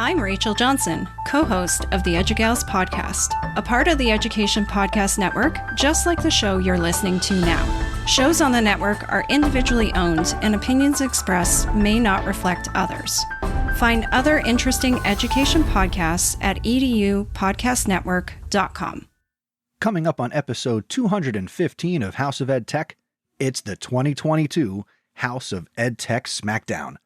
I'm Rachel Johnson, co-host of the EduGals podcast, a part of the Education Podcast Network, just like the show you're listening to now. Shows on the network are individually owned, and opinions expressed may not reflect others. Find other interesting education podcasts at edupodcastnetwork.com. Coming up on episode 215 of House of EdTech, it's the 2022 House of EdTech Smackdown.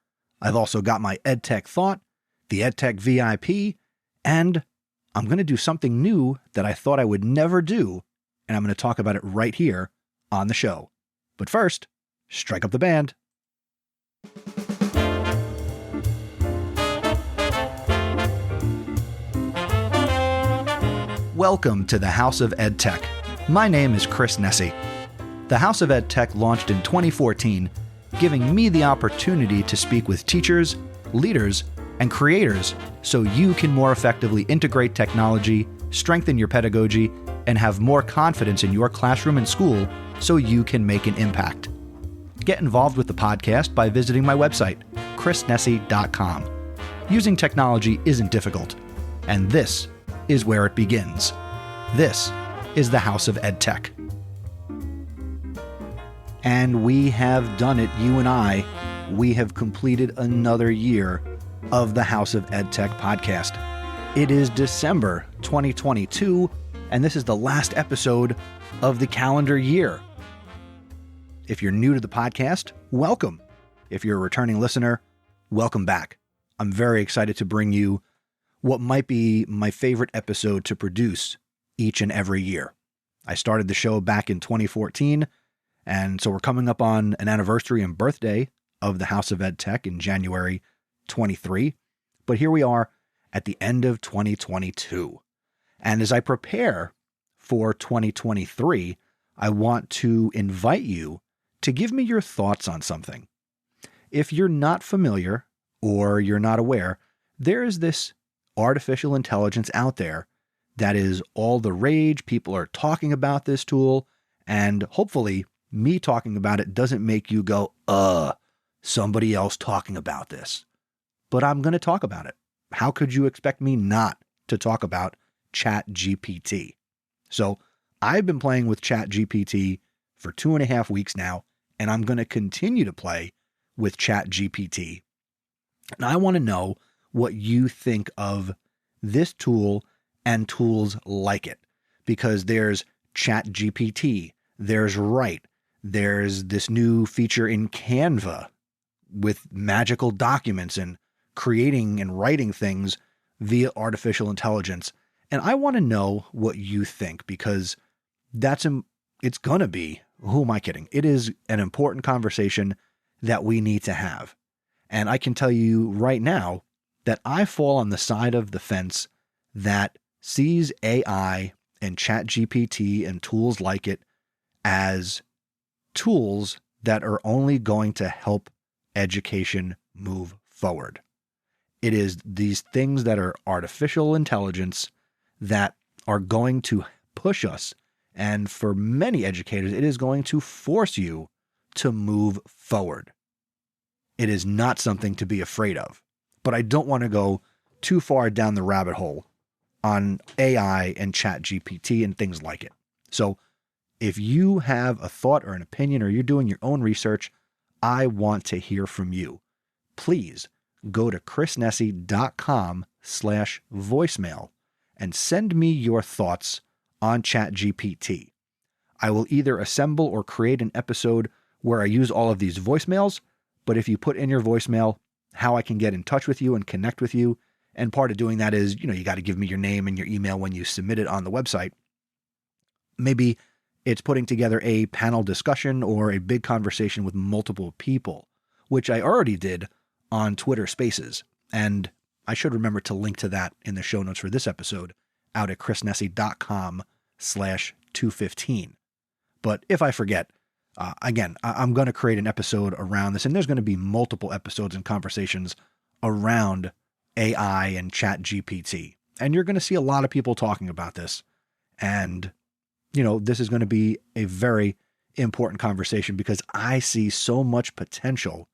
I've also got my EdTech Thought, the EdTech VIP, and I'm going to do something new that I thought I would never do, and I'm going to talk about it right here on the show. But first, strike up the band. Welcome to the House of EdTech. My name is Chris Nesi. The House of EdTech launched in 2014, giving me the opportunity to speak with teachers, leaders, and creators so you can more effectively integrate technology, strengthen your pedagogy, and have more confidence in your classroom and school so you can make an impact. Get involved with the podcast by visiting my website, chrisnesi.com. Using technology isn't difficult, and this is where it begins. This is the House of EdTech. And we have done it, you and I. We have completed another year of the House of EdTech podcast. It is December 2022, and this is the last episode of the calendar year. If you're new to the podcast, welcome. If you're a returning listener, welcome back. I'm very excited to bring you what might be my favorite episode to produce each and every year. I started the show back in 2014, and so we're coming up on an anniversary and birthday of the House of EdTech in January 23, but here we are at the end of 2022. And as I prepare for 2023, I want to invite you to give me your thoughts on something. If you're not familiar or you're not aware, there is this artificial intelligence out there that is all the rage. People are talking about this tool, and hopefully me talking about it doesn't make you go, somebody else talking about this. But I'm going to talk about it. How could you expect me not to talk about ChatGPT? So I've been playing with ChatGPT for 2.5 weeks now, and I'm going to continue to play with ChatGPT. And I want to know what you think of this tool and tools like it, because there's ChatGPT, there's Write, there's this new feature in Canva with magical documents and creating and writing things via artificial intelligence. And I want to know what you think, because it's going to be, who am I kidding? It is an important conversation that we need to have. And I can tell you right now that I fall on the side of the fence that sees AI and ChatGPT and tools like it as tools that are only going to help education move forward. It is these things that are artificial intelligence that are going to push us. And for many educators, it is going to force you to move forward. It is not something to be afraid of. But I don't want to go too far down the rabbit hole on AI and ChatGPT and things like it. So if you have a thought or an opinion, or you're doing your own research, I want to hear from you. Please go to chrisnesi.com/voicemail and send me your thoughts on ChatGPT. I will either assemble or create an episode where I use all of these voicemails, but if you put in your voicemail how I can get in touch with you and connect with you, and part of doing that is, you got to give me your name and your email when you submit it on the website. Maybe it's putting together a panel discussion or a big conversation with multiple people, which I already did on Twitter Spaces. And I should remember to link to that in the show notes for this episode out at chrisnesi.com/215. But if I forget, again, I'm going to create an episode around this, and there's going to be multiple episodes and conversations around AI and ChatGPT. And you're going to see a lot of people talking about this. And, this is going to be a very important conversation, because I see so much potential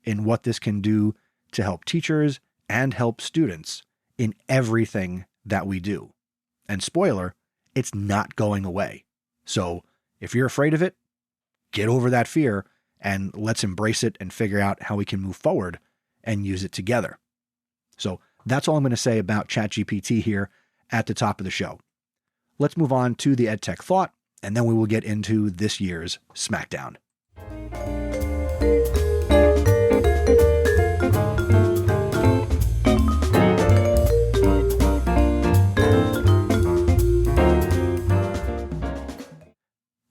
in what this can do to help teachers and help students in everything that we do. And spoiler, it's not going away. So if you're afraid of it, get over that fear and let's embrace it and figure out how we can move forward and use it together. So that's all I'm going to say about ChatGPT here at the top of the show. Let's move on to the EdTech Thought, and then we will get into this year's Smackdown.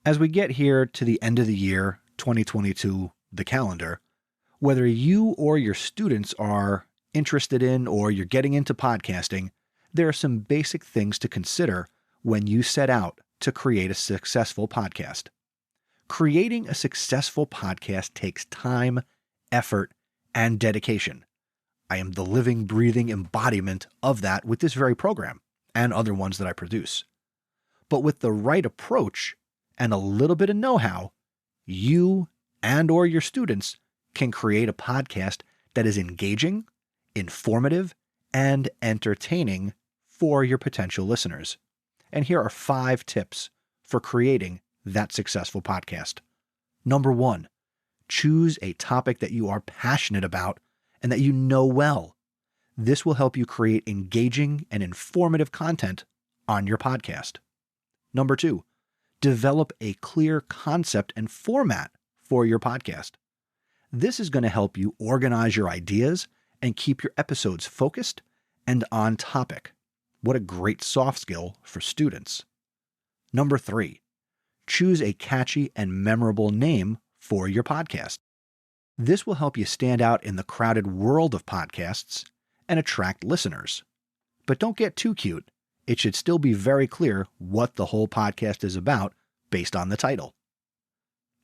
As we get here to the end of the year, 2022, the calendar, whether you or your students are interested in or you're getting into podcasting, there are some basic things to consider when you set out to create a successful podcast. Creating a successful podcast takes time, effort, and dedication. I am the living, breathing embodiment of that with this very program and other ones that I produce. But with the right approach and a little bit of know-how, you and or your students can create a podcast that is engaging, informative, and entertaining for your potential listeners. And here are 5 tips for creating that successful podcast. Number 1, choose a topic that you are passionate about and that you know well. This will help you create engaging and informative content on your podcast. Number 2, develop a clear concept and format for your podcast. This is going to help you organize your ideas and keep your episodes focused and on topic. What a great soft skill for students. Number 3, choose a catchy and memorable name for your podcast. This will help you stand out in the crowded world of podcasts and attract listeners. But don't get too cute. It should still be very clear what the whole podcast is about based on the title.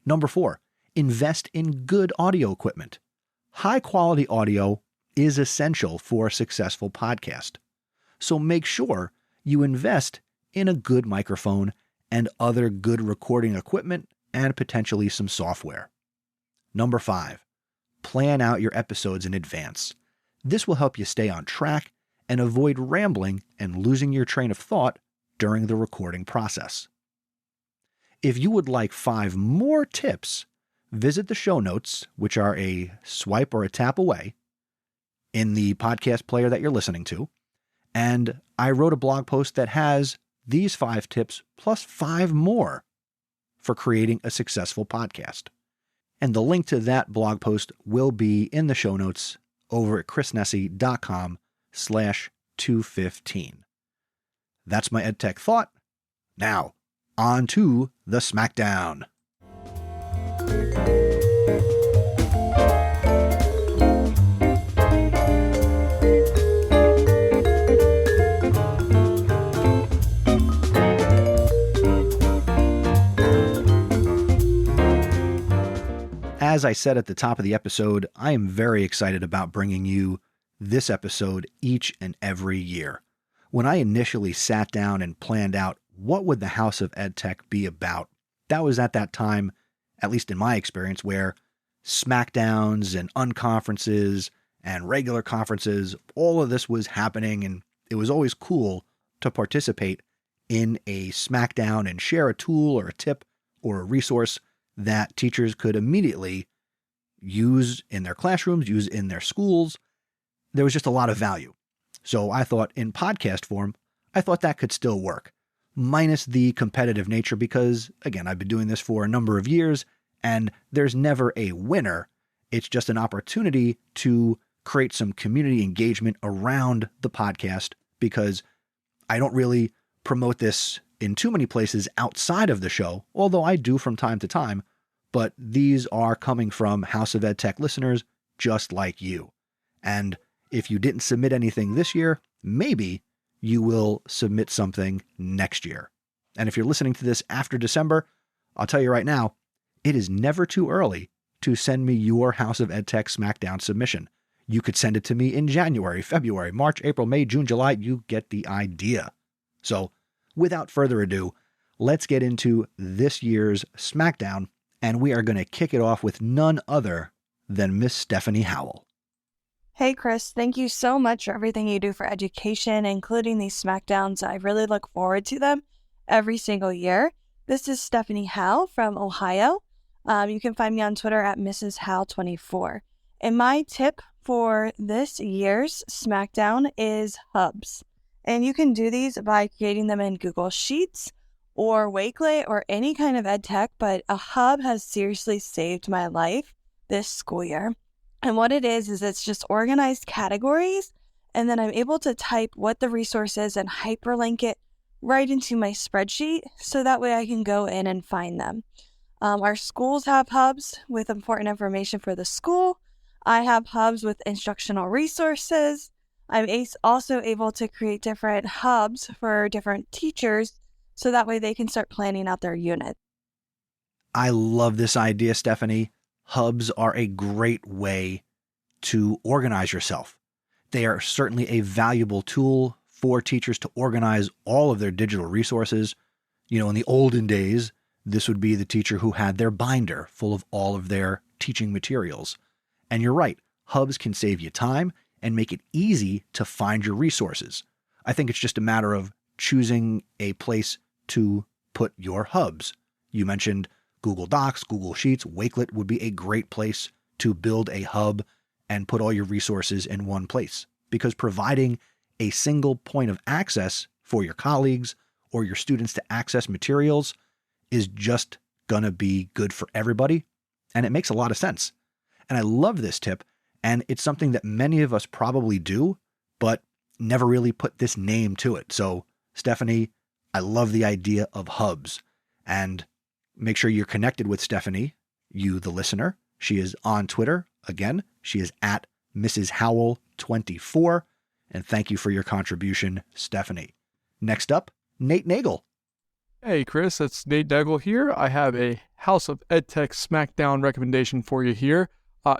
Number 4, invest in good audio equipment. High quality audio is essential for a successful podcast. So make sure you invest in a good microphone and other good recording equipment and potentially some software. Number 5, plan out your episodes in advance. This will help you stay on track and avoid rambling and losing your train of thought during the recording process. If you would like 5 more tips, visit the show notes, which are a swipe or a tap away in the podcast player that you're listening to. And I wrote a blog post that has these 5 tips plus 5 more for creating a successful podcast. And the link to that blog post will be in the show notes over at chrisnessy.com/215. That's my EdTech Thought. Now, on to the Smackdown. As I said at the top of the episode, I am very excited about bringing you this episode each and every year. When I initially sat down and planned out what would the House of EdTech be about, that was at that time, at least in my experience, where Smackdowns and unconferences and regular conferences, all of this was happening, and it was always cool to participate in a Smackdown and share a tool or a tip or a resource that teachers could immediately use in their classrooms, use in their schools. There was just a lot of value. So I thought in podcast form, I thought that could still work, minus the competitive nature because, again, I've been doing this for a number of years and there's never a winner. It's just an opportunity to create some community engagement around the podcast because I don't really promote this in too many places outside of the show, although I do from time to time, but these are coming from House of EdTech listeners just like you. And if you didn't submit anything this year, maybe you will submit something next year. And if you're listening to this after December, I'll tell you right now, it is never too early to send me your House of EdTech Smackdown submission. You could send it to me in January, February, March, April, May, June, July. You get the idea. So, without further ado, let's get into this year's Smackdown, and we are going to kick it off with none other than Miss Stephanie Howell. Hey, Chris, thank you so much for everything you do for education, including these Smackdowns. I really look forward to them every single year. This is Stephanie Howe from Ohio. You can find me on Twitter at Mrs. Howe24. And my tip for this year's Smackdown is hubs. And you can do these by creating them in Google Sheets or Wakelet or any kind of EdTech, but a hub has seriously saved my life this school year. And what it is it's just organized categories, and then I'm able to type what the resource is and hyperlink it right into my spreadsheet, so that way I can go in and find them. Our schools have hubs with important information for the school. I have hubs with instructional resources. I'm also able to create different hubs for different teachers, so that way they can start planning out their unit. I love this idea, Stephanie. Hubs are a great way to organize yourself. They are certainly a valuable tool for teachers to organize all of their digital resources. In the olden days, this would be the teacher who had their binder full of all of their teaching materials. And you're right, hubs can save you time and make it easy to find your resources. I think it's just a matter of choosing a place to put your hubs. You mentioned Google Docs, Google Sheets, Wakelet would be a great place to build a hub and put all your resources in one place, because providing a single point of access for your colleagues or your students to access materials is just going to be good for everybody. And it makes a lot of sense. And I love this tip. And it's something that many of us probably do, but never really put this name to it. So, Stephanie, I love the idea of hubs. And make sure you're connected with Stephanie, you, the listener. She is on Twitter. Again, she is at Mrs. Howell24. And thank you for your contribution, Stephanie. Next up, Nate Nagel. Hey, Chris, it's Nate Nagel here. I have a House of EdTech Smackdown recommendation for you here.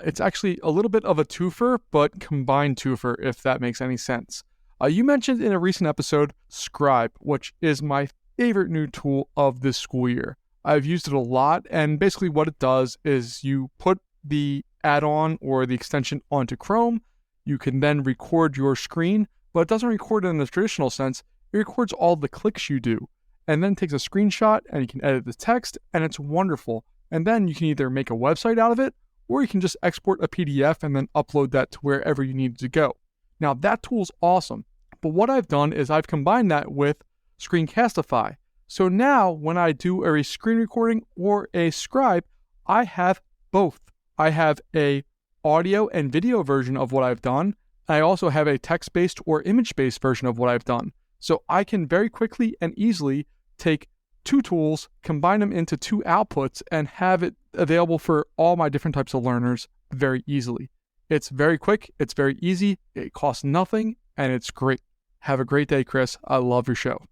It's actually a little bit of a twofer, but combined twofer, if that makes any sense. You mentioned in a recent episode, Scribe, which is my favorite new tool of this school year. I've used it a lot, and basically what it does is you put the add-on or the extension onto Chrome. You can then record your screen, but it doesn't record it in the traditional sense. It records all the clicks you do, and then takes a screenshot, and you can edit the text, and it's wonderful. And then you can either make a website out of it, or you can just export a PDF and then upload that to wherever you need it to go. Now, that tool's awesome, but what I've done is I've combined that with Screencastify. So now when I do a screen recording or a Scribe, I have both. I have a audio and video version of what I've done. I also have a text-based or image-based version of what I've done. So I can very quickly and easily take two tools, combine them into two outputs, and have it available for all my different types of learners very easily. It's very quick, it's very easy, it costs nothing, and it's great. Have a great day, Chris. I love your show.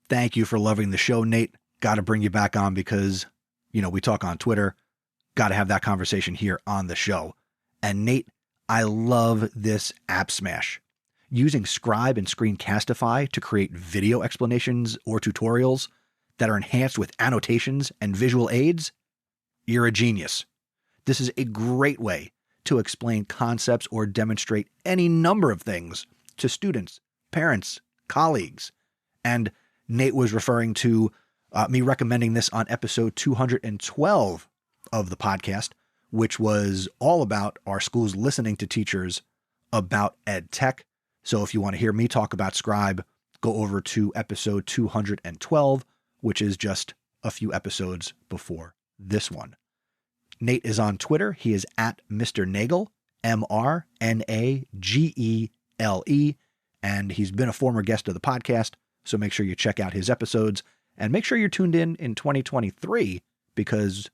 Thank you for loving the show, Nate. Got to bring you back on because, we talk on Twitter. Got to have that conversation here on the show. And Nate, I love this app smash. Using Scribe and Screencastify to create video explanations or tutorials that are enhanced with annotations and visual aids, you're a genius. This is a great way to explain concepts or demonstrate any number of things to students, parents, colleagues. And Nate was referring to me recommending this on episode 212 of the podcast, which was all about our schools listening to teachers about EdTech. So if you want to hear me talk about Scribe, go over to episode 212, which is just a few episodes before this one. Nate is on Twitter. He is at Mr. Nagel, MrNagele, and he's been a former guest of the podcast. So make sure you check out his episodes and make sure you're tuned in 2023 because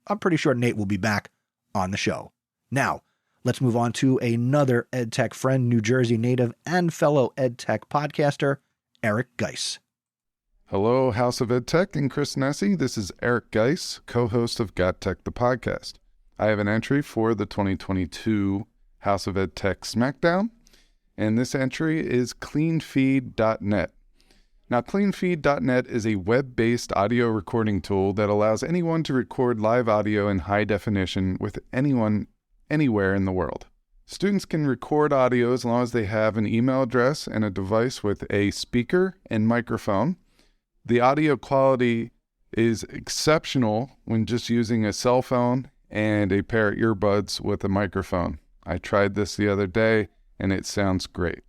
I'm pretty sure Nate will be back on the show. Now, let's move on to another EdTech friend, New Jersey native and fellow EdTech podcaster, Eric Geis. Hello, House of EdTech and Chris Nessie. This is Eric Geis, co-host of EdTech the podcast. I have an entry for the 2022 House of EdTech Smackdown, and this entry is cleanfeed.net. Now, cleanfeed.net is a web-based audio recording tool that allows anyone to record live audio in high definition with anyone, anywhere in the world. Students can record audio as long as they have an email address and a device with a speaker and microphone. The audio quality is exceptional when just using a cell phone and a pair of earbuds with a microphone. I tried this the other day and it sounds great.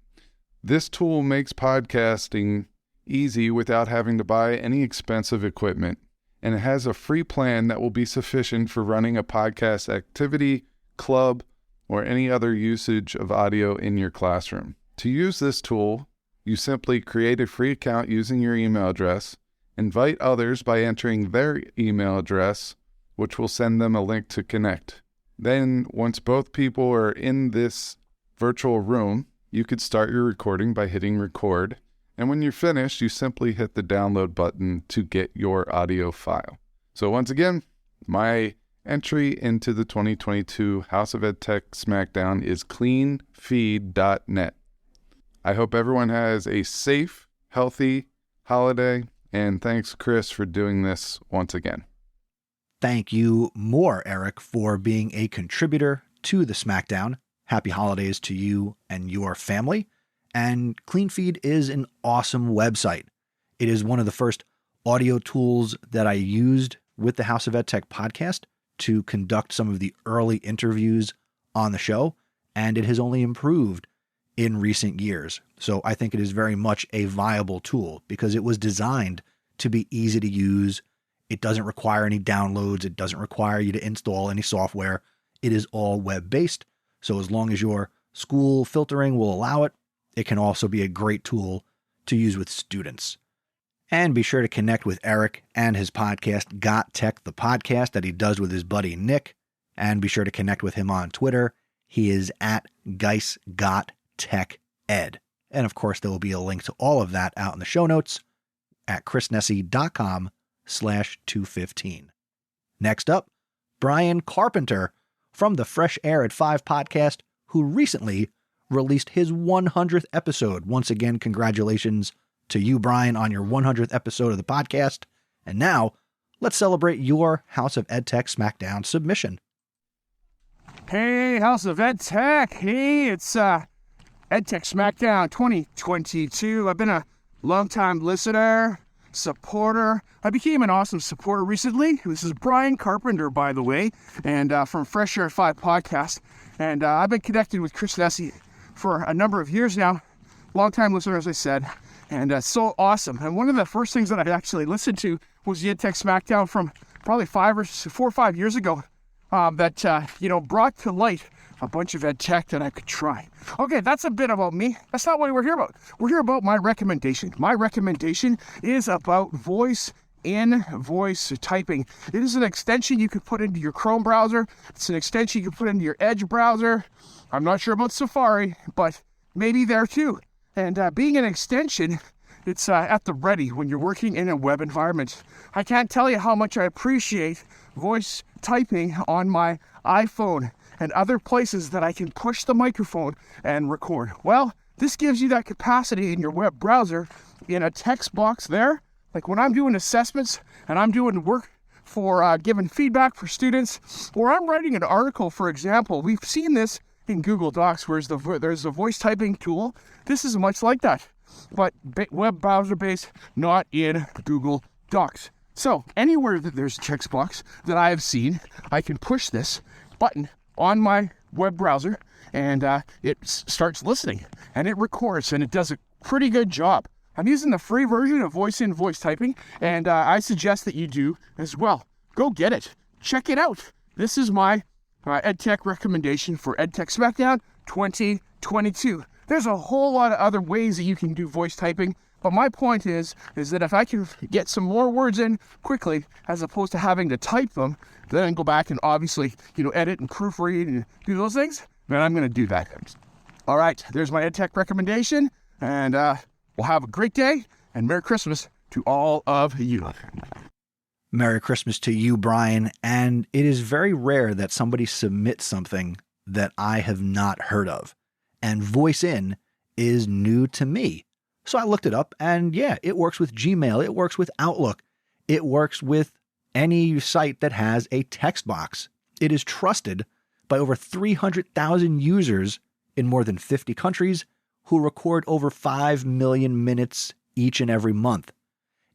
This tool makes podcasting easy without having to buy any expensive equipment, and it has a free plan that will be sufficient for running a podcast activity, club, or any other usage of audio in your classroom. To use this tool, you simply create a free account using your email address, invite others by entering their email address, which will send them a link to connect. Then, once both people are in this virtual room, you could start your recording by hitting record, and when you're finished, you simply hit the download button to get your audio file. So once again, my entry into the 2022 House of EdTech Smackdown is cleanfeed.net. I hope everyone has a safe, healthy holiday, and thanks, Chris, for doing this once again. Thank you more, Eric, for being a contributor to the Smackdown. Happy holidays to you and your family. And CleanFeed is an awesome website. It is one of the first audio tools that I used with the House of EdTech podcast to conduct some of the early interviews on the show, and it has only improved in recent years. So I think it is very much a viable tool because it was designed to be easy to use. It doesn't require any downloads. It doesn't require you to install any software. It is all web-based. So as long as your school filtering will allow it, it can also be a great tool to use with students. And be sure to connect with Eric and his podcast, Got Tech, the podcast that he does with his buddy Nick. And be sure to connect with him on Twitter. He is at GeissGotTechEd. And of course, there will be a link to all of that out in the show notes at chrisnessy.com/215. Next up, Brian Carpenter from the Fresh Air at 5 podcast, who recently released his 100th episode. Once again, congratulations to you, Brian, on your 100th episode of the podcast. And now, let's celebrate your House of EdTech Smackdown submission. Hey, House of EdTech. Hey, it's EdTech Smackdown 2022. I've been a longtime listener, supporter. I became an awesome supporter recently. This is Brian Carpenter, by the way, and from Fresh Air 5 podcast. And I've been connected with Chris Nessy for a number of years now. Longtime listener, as I said, and so awesome. And one of the first things that I actually listened to was the EdTech Smackdown from probably 4 or 5 years ago that brought to light a bunch of EdTech that I could try. Okay, that's a bit about me. That's not what we're here about. We're here about my recommendation. My recommendation is about voice typing. It is an extension you can put into your Chrome browser. It's an extension you can put into your Edge browser. I'm not sure about Safari, but maybe there too. And being an extension, it's at the ready when you're working in a web environment. I can't tell you how much I appreciate voice typing on my iPhone and other places that I can push the microphone and record. Well, this gives you that capacity in your web browser in a text box there. Like when I'm doing assessments and I'm doing work for giving feedback for students, or I'm writing an article, for example. We've seen this in Google Docs, where there's a voice typing tool. This is much like that, but web browser based, not in Google Docs. So anywhere that there's a text box that I have seen, I can push this button on my web browser and it starts listening and it records and it does a pretty good job. I'm using the free version of voice typing, and I suggest that you do as well. Go get it. Check it out. This is my EdTech recommendation for EdTech Smackdown 2022. There's a whole lot of other ways that you can do voice typing, but my point is that if I can get some more words in quickly, as opposed to having to type them, then go back and obviously, edit and proofread and do those things, then I'm going to do that. All right, there's my EdTech recommendation, and we'll have a great day, and Merry Christmas to all of you. Merry Christmas to you, Brian. And it is very rare that somebody submits something that I have not heard of. And voice in is new to me. So I looked it up, and yeah, it works with Gmail. It works with Outlook. It works with any site that has a text box. It is trusted by over 300,000 users in more than 50 countries who record over 5 million minutes each and every month.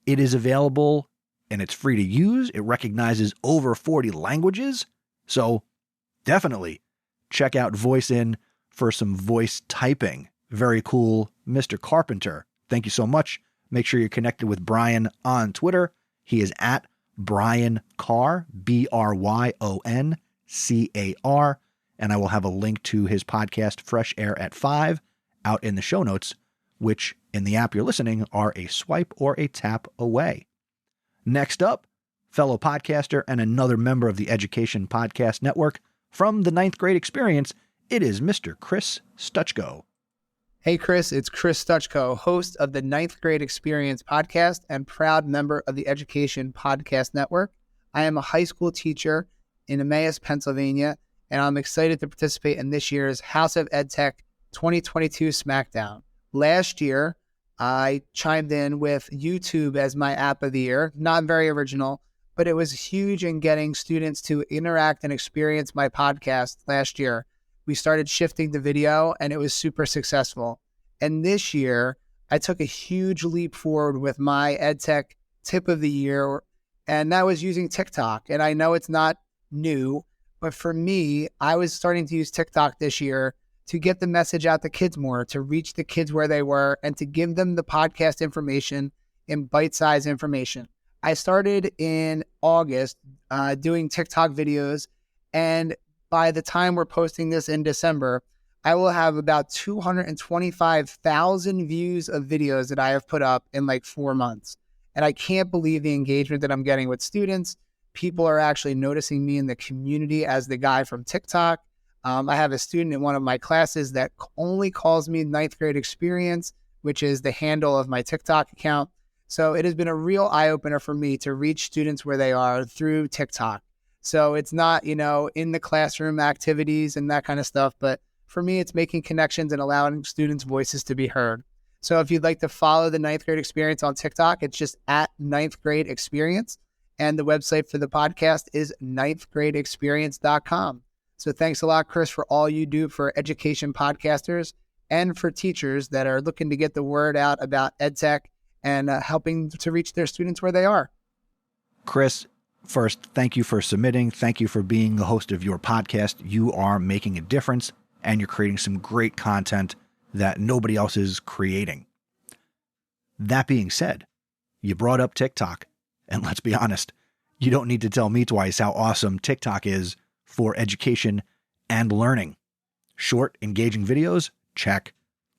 It is available and it's free to use. It recognizes over 40 languages. So definitely check out Voice.In for some voice typing. Very cool, Mr. Carpenter. Thank you so much. Make sure you're connected with Brian on Twitter. He is at Brian Carr, BrionCar, and I will have a link to his podcast, Fresh Air at 5, out in the show notes, which in the app you're listening are a swipe or a tap away. Next up, fellow podcaster and another member of the Education Podcast Network, from the 9th Grade Experience, it is Mr. Chris Stuchko. Hey, Chris, it's Chris Stuchko, host of the 9th Grade Experience podcast and proud member of the Education Podcast Network. I am a high school teacher in Emmaus, Pennsylvania, and I'm excited to participate in this year's House of EdTech 2022 Smackdown. Last year, I chimed in with YouTube as my app of the year. Not very original, but it was huge in getting students to interact and experience my podcast last year. We started shifting to video, and it was super successful. And this year, I took a huge leap forward with my EdTech tip of the year, and that was using TikTok. And I know it's not new, but for me, I was starting to use TikTok this year to get the message out to kids more, to reach the kids where they were, and to give them the podcast information in bite-sized information. I started in August doing TikTok videos, and by the time we're posting this in December, I will have about 225,000 views of videos that I have put up in like 4 months. And I can't believe the engagement that I'm getting with students. People are actually noticing me in the community as the guy from TikTok. I have a student in one of my classes that only calls me 9th Grade Experience, which is the handle of my TikTok account. So it has been a real eye-opener for me to reach students where they are through TikTok. So it's not, in the classroom activities and that kind of stuff, but for me, it's making connections and allowing students' voices to be heard. So if you'd like to follow the 9th Grade Experience on TikTok, it's just at 9th Grade Experience. And the website for the podcast is 9thgradeexperience.com. So thanks a lot, Chris, for all you do for education podcasters and for teachers that are looking to get the word out about EdTech and helping to reach their students where they are. Chris, first, thank you for submitting. Thank you for being the host of your podcast. You are making a difference, and you're creating some great content that nobody else is creating. That being said, you brought up TikTok, and let's be honest, you don't need to tell me twice how awesome TikTok is for education and learning. Short, engaging videos? Check.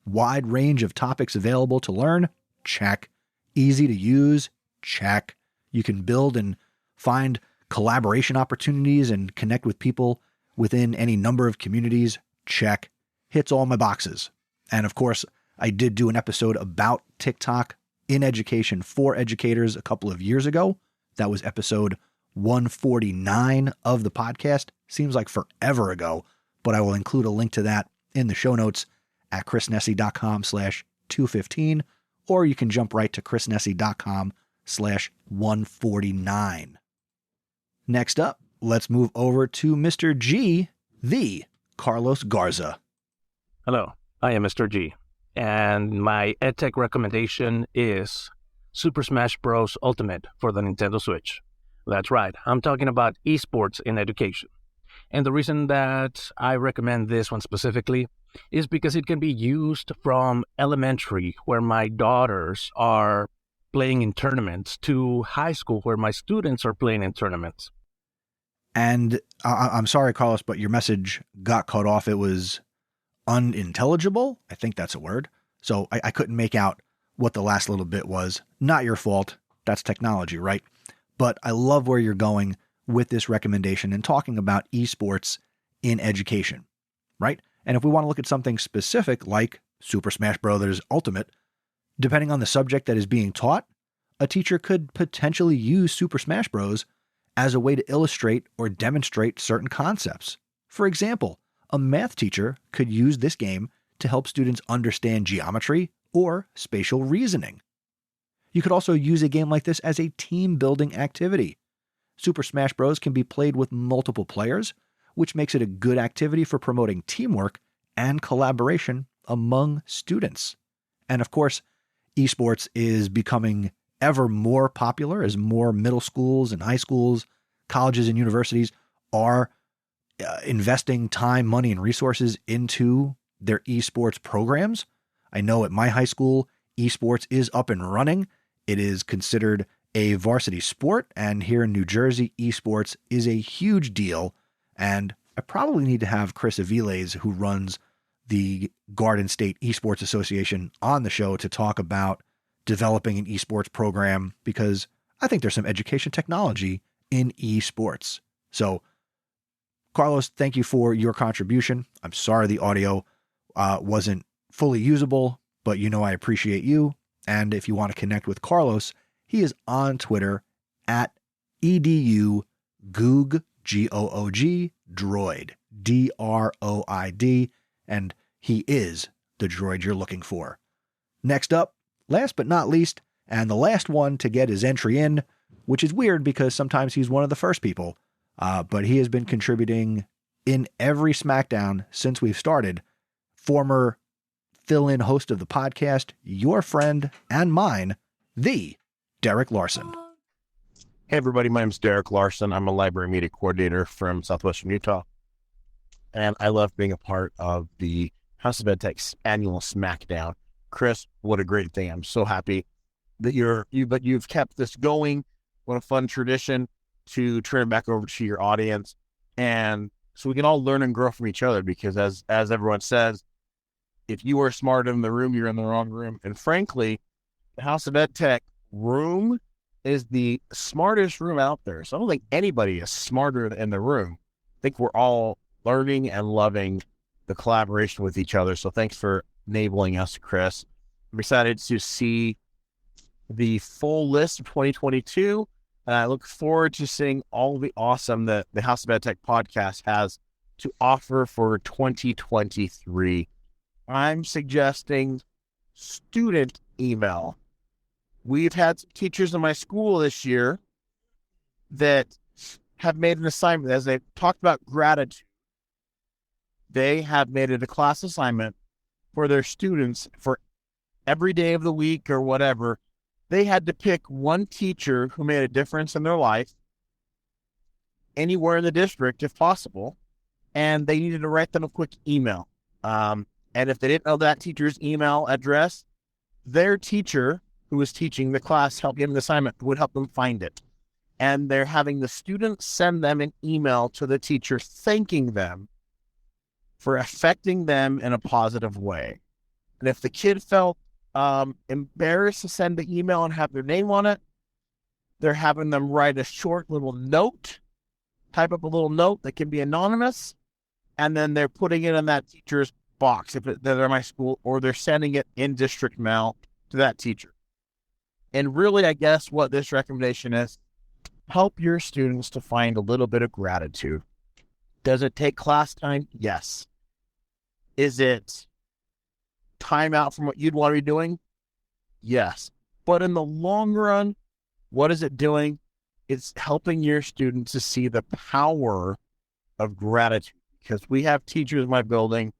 Wide range of topics available to learn? Check. Easy to use? Check. You can build and find collaboration opportunities and connect with people within any number of communities? Check. Hits all my boxes. And of course, I did do an episode about TikTok in education for educators a couple of years ago. That was episode 149 of the podcast. Seems like forever ago, but I will include a link to that in the show notes at chrisnessy.com/215, or you can jump right to chrisnessy.com/149. Next up, let's move over to Mr. G, the Carlos Garza. Hello, I am Mr. G, and my EdTech recommendation is Super Smash Bros. Ultimate for the Nintendo Switch. That's right, I'm talking about esports in education. And the reason that I recommend this one specifically is because it can be used from elementary, where my daughters are playing in tournaments, to high school, where my students are playing in tournaments. And I'm sorry, Carlos, but your message got cut off. It was unintelligible. I think that's a word. So I couldn't make out what the last little bit was. Not your fault. That's technology, right? But I love where you're going with this recommendation and talking about esports in education, right? And if we want to look at something specific like Super Smash Bros. Ultimate, depending on the subject that is being taught, a teacher could potentially use Super Smash Bros. As a way to illustrate or demonstrate certain concepts. For example, a math teacher could use this game to help students understand geometry or spatial reasoning. You could also use a game like this as a team-building activity. Super Smash Bros. Can be played with multiple players, which makes it a good activity for promoting teamwork and collaboration among students. And of course, esports is becoming ever more popular as more middle schools and high schools, colleges and universities are investing time, money, and resources into their esports programs. I know at my high school, esports is up and running. It is considered a varsity sport, and here in New Jersey, esports is a huge deal. And I probably need to have Chris Aviles, who runs the Garden State Esports Association, on the show to talk about developing an esports program, because I think there's some education technology in esports. So, Carlos, thank you for your contribution. I'm sorry the audio wasn't fully usable, but you know I appreciate you. And if you want to connect with Carlos, he is on Twitter at EDUGoog, G-O-O-G, droid, D-R-O-I-D, and he is the droid you're looking for. Next up, last but not least, and the last one to get his entry in, which is weird because sometimes he's one of the first people, but he has been contributing in every Smackdown since we've started. Former fill-in host of the podcast, your friend and mine, the Derek Larson. Hey everybody, my name's Derek Larson. I'm a library media coordinator from Southwestern Utah, and I love being a part of the House of EdTech's annual Smackdown. Chris, what a great thing. I'm so happy that you've kept this going. What a fun tradition to turn it back over to your audience, and so we can all learn and grow from each other, because as everyone says, if you are smart in the room, you're in the wrong room. And frankly, the House of EdTech room is the smartest room out there. So I don't think anybody is smarter in the room. I think we're all learning and loving the collaboration with each other. So thanks for enabling us, Chris. I'm excited to see the full list of 2022. And I look forward to seeing all the awesome that the House of EdTech podcast has to offer for 2023. I'm suggesting student email. We've had some teachers in my school this year that have made an assignment, as they've talked about gratitude. They have made it a class assignment for their students for every day of the week or whatever. They had to pick one teacher who made a difference in their life, anywhere in the district if possible, and they needed to write them a quick email. And if they didn't know that teacher's email address, their teacher who was teaching the class, help give them the assignment, would help them find it. And they're having the students send them an email to the teacher thanking them for affecting them in a positive way. And if the kid felt embarrassed to send the email and have their name on it, they're having them write a short little note, type up a little note that can be anonymous, and then they're putting it in that teacher's box if they're in my school, or they're sending it in district mail to that teacher. And really, I guess what this recommendation is, help your students to find a little bit of gratitude. Does it take class time? Yes. Is it time out from what you'd want to be doing? Yes. But in the long run, what is it doing? It's helping your students to see the power of gratitude, because we have teachers in my building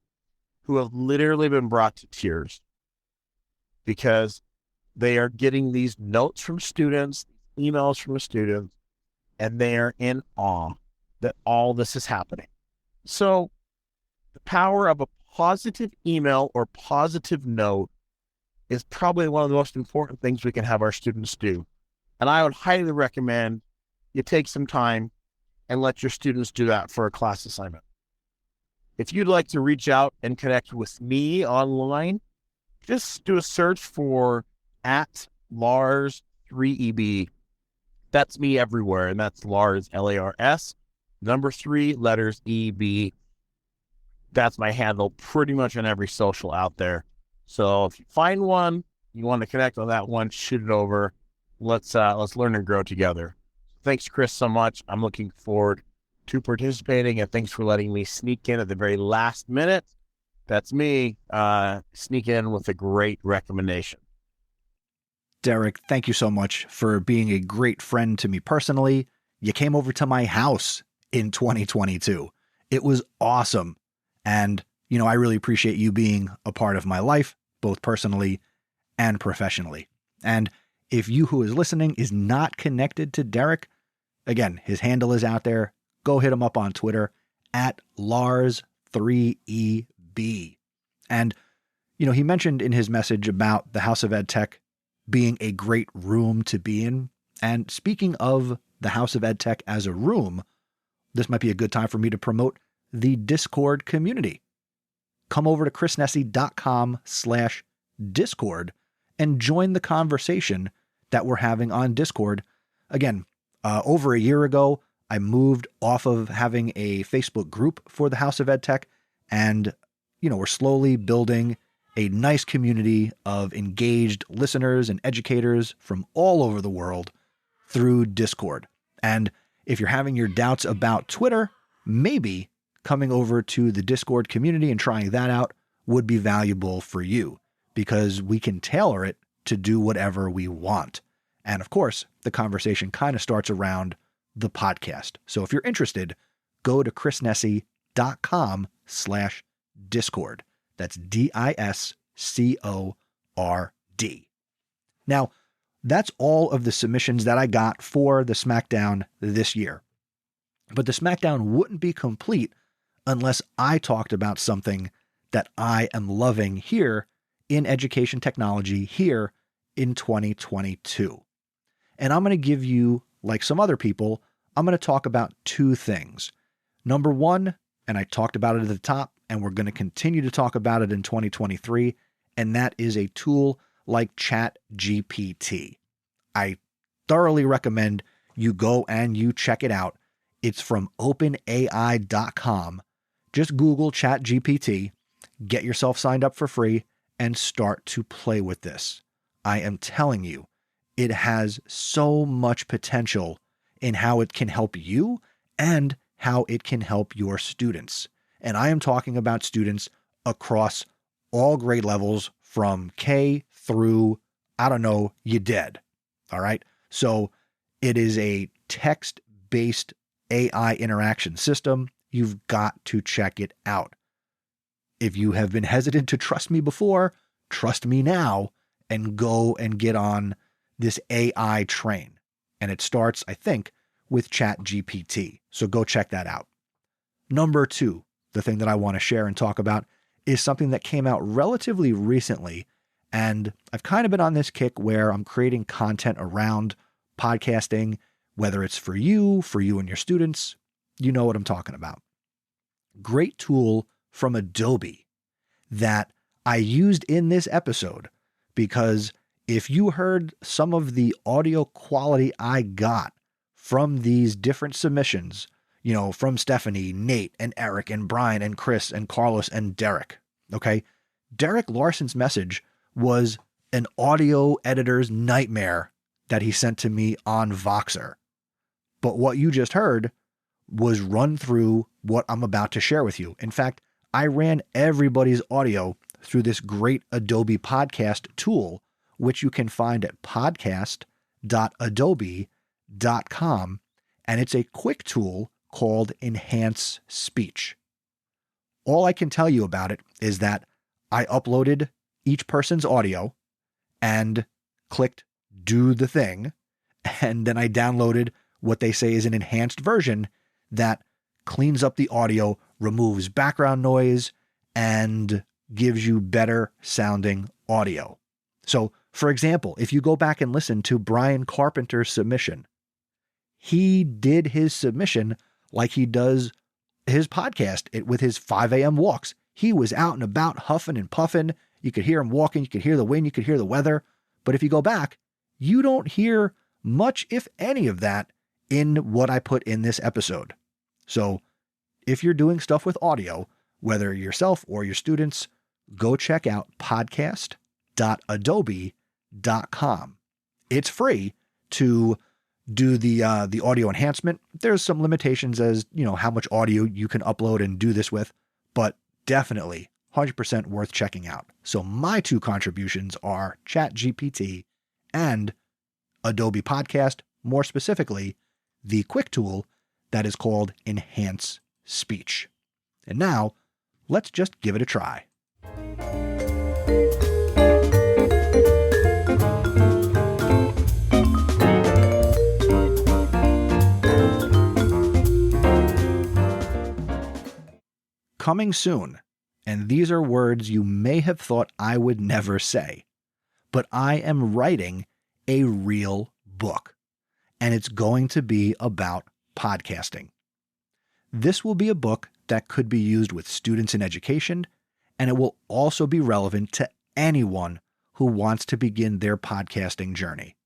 who have literally been brought to tears because they are getting these notes from students, emails from students, and they are in awe that all this is happening. So the power of a positive email or positive note is probably one of the most important things we can have our students do. And I would highly recommend you take some time and let your students do that for a class assignment. If you'd like to reach out and connect with me online, just do a search for @Lars3EB. That's me everywhere, and that's Lars, L-A-R-S, number 3, letters E-B. That's my handle pretty much on every social out there. So if you find one, you want to connect on that one, shoot it over. Let's learn and grow together. Thanks, Chris, so much. I'm looking forward to participating, and thanks for letting me sneak in at the very last minute. That's me, sneak in with a great recommendation. Derek, thank you so much for being a great friend to me personally. You came over to my house in 2022. It was awesome. And, I really appreciate you being a part of my life, both personally and professionally. And if you who is listening is not connected to Derek, again, his handle is out there. Go hit him up on Twitter at Lars3EB. And, he mentioned in his message about the House of EdTech being a great room to be in. And speaking of the House of EdTech as a room, this might be a good time for me to promote the Discord community. Come over to chrisnessy.com/Discord and join the conversation that we're having on Discord. Again, over a year ago, I moved off of having a Facebook group for the House of EdTech, and, we're slowly building a nice community of engaged listeners and educators from all over the world through Discord. And if you're having your doubts about Twitter, maybe coming over to the Discord community and trying that out would be valuable for you, because we can tailor it to do whatever we want. And of course, the conversation kind of starts around the podcast. So if you're interested, go to chrisnessy.com/Discord. That's DISCORD. Now, that's all of the submissions that I got for the Smackdown this year. But the Smackdown wouldn't be complete unless I talked about something that I am loving here in education technology here in 2022. And I'm going to give you, like some other people, I'm going to talk about two things. Number one, and I talked about it at the top, and we're going to continue to talk about it in 2023, and that is a tool like ChatGPT. I thoroughly recommend you go and you check it out. It's from openai.com. Just Google ChatGPT, get yourself signed up for free, and start to play with this. I am telling you, it has so much potential in how it can help you and how it can help your students. And I am talking about students across all grade levels from K through, you dead. All right. So it is a text-based AI interaction system. You've got to check it out. If you have been hesitant to trust me before, trust me now and go and get on this AI train. And it starts, I think, with ChatGPT. So go check that out. Number two, the thing that I want to share and talk about is something that came out relatively recently. And I've kind of been on this kick where I'm creating content around podcasting, whether it's for you and your students. You know what I'm talking about. Great tool from Adobe that I used in this episode, because if you heard some of the audio quality I got from these different submissions, from Stephanie, Nate, and Eric, and Brian, and Chris, and Carlos, and Derek, okay? Derek Larson's message was an audio editor's nightmare that he sent to me on Voxer. But what you just heard was run through what I'm about to share with you. In fact, I ran everybody's audio through this great Adobe podcast tool, which you can find at podcast.adobe.com. And it's a quick tool called Enhance Speech. All I can tell you about it is that I uploaded each person's audio and clicked do the thing. And then I downloaded what they say is an enhanced version that cleans up the audio, removes background noise, and gives you better sounding audio. So, for example, if you go back and listen to Brian Carpenter's submission, he did his submission like he does his podcast with his 5 a.m. walks. He was out and about huffing and puffing. You could hear him walking. You could hear the wind. You could hear the weather. But if you go back, you don't hear much, if any of that, in what I put in this episode. So if you're doing stuff with audio, whether yourself or your students, go check out podcast.adobe.com. It's free to do the audio enhancement. There's some limitations as, how much audio you can upload and do this with, but definitely 100% worth checking out. So my two contributions are ChatGPT and Adobe Podcast, more specifically, the quick tool that is called Enhance Speech. And now, let's just give it a try. Coming soon, and these are words you may have thought I would never say, but I am writing a real book, and it's going to be about podcasting. This will be a book that could be used with students in education, and it will also be relevant to anyone who wants to begin their podcasting journey.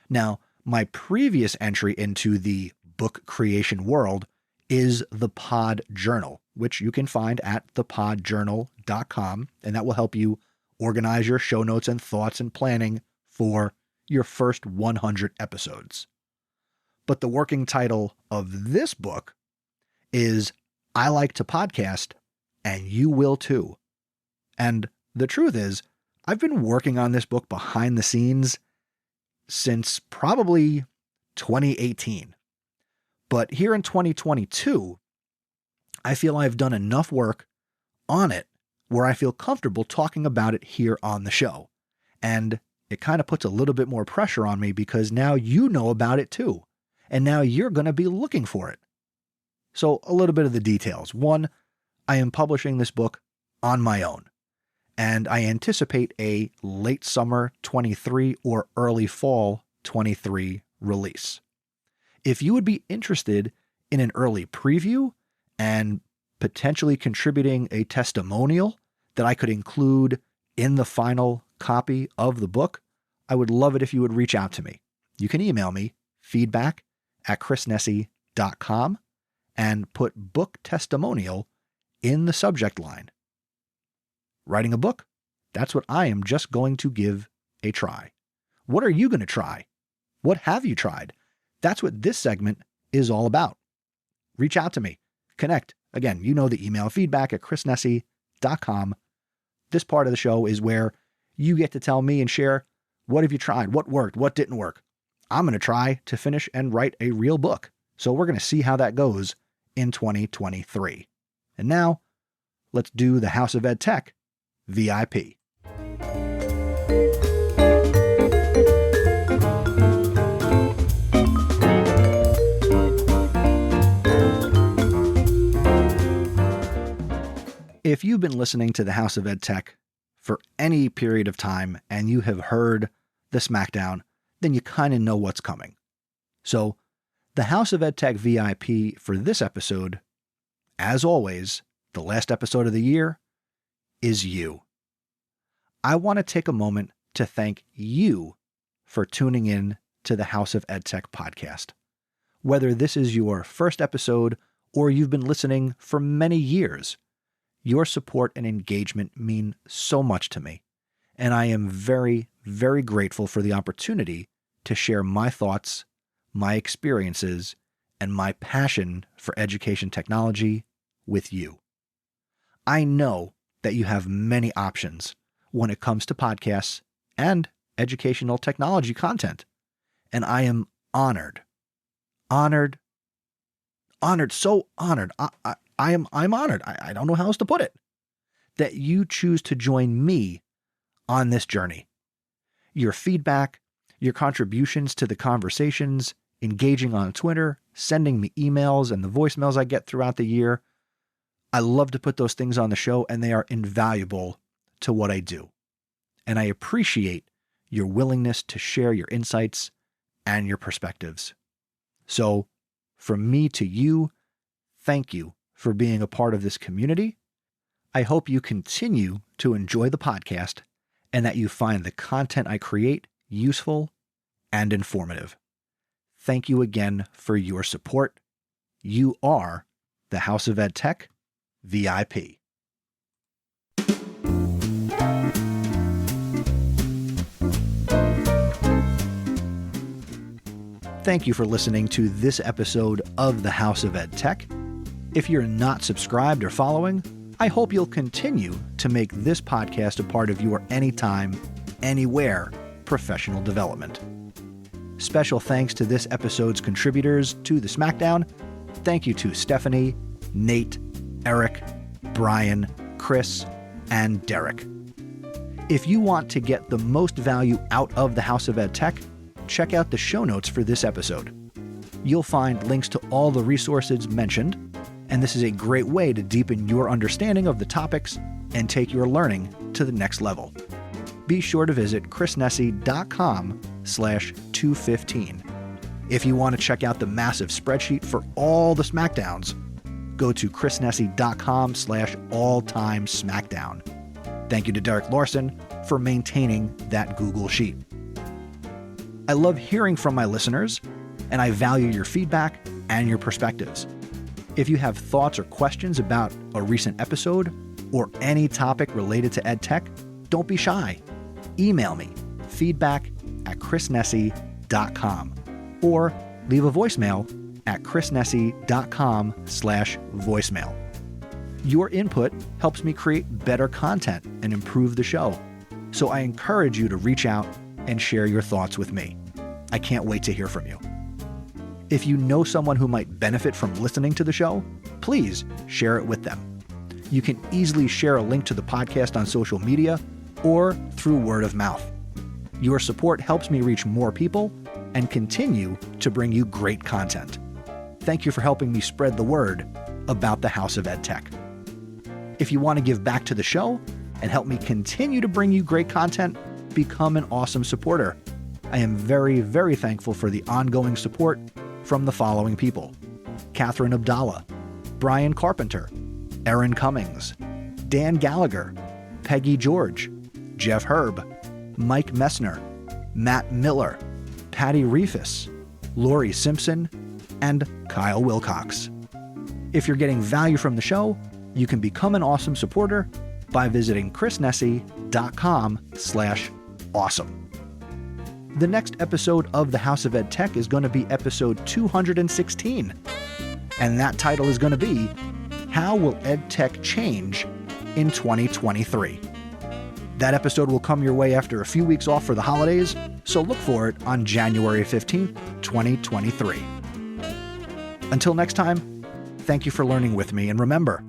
Now, my previous entry into the book creation world is the Pod Journal, which you can find at thepodjournal.com, and that will help you organize your show notes and thoughts and planning for your first 100 episodes. But the working title of this book is I Like to Podcast, and You Will Too. And the truth is, I've been working on this book behind the scenes since probably 2018. But here in 2022, I feel I've done enough work on it where I feel comfortable talking about it here on the show. And it kind of puts a little bit more pressure on me because now you know about it too. And now you're going to be looking for it. So a little bit of the details. One, I am publishing this book on my own, and I anticipate a late summer 23 or early fall 23 release. If you would be interested in an early preview and potentially contributing a testimonial that I could include in the final copy of the book, I would love it if you would reach out to me. You can email me, feedback@chrisnessy.com, and put book testimonial in the subject line. Writing a book, that's what I am just going to give a try. What are you going to try? What have you tried? That's what this segment is all about. Reach out to me. Connect. Again, you know the email, feedback@chrisnessy.com. This part of the show is where you get to tell me and share what have you tried, what worked, what didn't work. I'm going to try to finish and write a real book. So we're going to see how that goes in 2023. And now, let's do the House of EdTech VIP. If you've been listening to the House of EdTech for any period of time and you have heard the Smackdown, then you kind of know what's coming. So, the House of EdTech VIP for this episode, as always, the last episode of the year, is you. I want to take a moment to thank you for tuning in to the House of EdTech podcast. Whether this is your first episode or you've been listening for many years, your support and engagement mean so much to me, and I am very, very grateful for the opportunity to share my thoughts, my experiences, and my passion for education technology with you. I know that you have many options when it comes to podcasts and educational technology content, and I am honored. I'm honored. I don't know how else to put it, that you choose to join me on this journey. Your feedback, your contributions to the conversations, engaging on Twitter, sending me emails and the voicemails I get throughout the year. I love to put those things on the show, and they are invaluable to what I do. And I appreciate your willingness to share your insights and your perspectives. So, from me to you, thank you for being a part of this community. I hope you continue to enjoy the podcast and that you find the content I create useful and informative. Thank you again for your support. You are the House of EdTech VIP. Thank you for listening to this episode of the House of EdTech. If you're not subscribed or following, I hope you'll continue to make this podcast a part of your anytime, anywhere professional development. Special thanks to this episode's contributors to the Smackdown. Thank you to Stephanie, Nate, Eric, Brian, Chris, and Derek. If you want to get the most value out of the House of EdTech, check out the show notes for this episode. You'll find links to all the resources mentioned, and this is a great way to deepen your understanding of the topics and take your learning to the next level. Be sure to visit chrisnessy.com/215. If you want to check out the massive spreadsheet for all the Smackdowns, go to chrisnessy.com/all-time Smackdown. Thank you to Derek Larson for maintaining that Google Sheet. I love hearing from my listeners, and I value your feedback and your perspectives. If you have thoughts or questions about a recent episode or any topic related to EdTech, don't be shy. Email me, feedback@chrisnessy.com, or leave a voicemail at chrisnessy.com/voicemail. Your input helps me create better content and improve the show, so I encourage you to reach out and share your thoughts with me. I can't wait to hear from you. If you know someone who might benefit from listening to the show, please share it with them. You can easily share a link to the podcast on social media or through word of mouth. Your support helps me reach more people and continue to bring you great content. Thank you for helping me spread the word about the House of EdTech. If you want to give back to the show and help me continue to bring you great content, become an awesome supporter. I am very, very thankful for the ongoing support from the following people: Catherine Abdallah, Brian Carpenter, Erin Cummings, Dan Gallagher, Peggy George, Jeff Herb, Mike Messner, Matt Miller, Patty Reefus, Lori Simpson, and Kyle Wilcox. If you're getting value from the show, you can become an awesome supporter by visiting chrisnessy.com/awesome. The next episode of the House of EdTech is going to be episode 216, and that title is going to be How Will EdTech Change in 2023? That episode will come your way after a few weeks off for the holidays, so look for it on January 15th, 2023. Until next time, thank you for learning with me, and remember,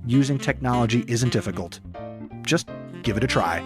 using technology isn't difficult. Just give it a try.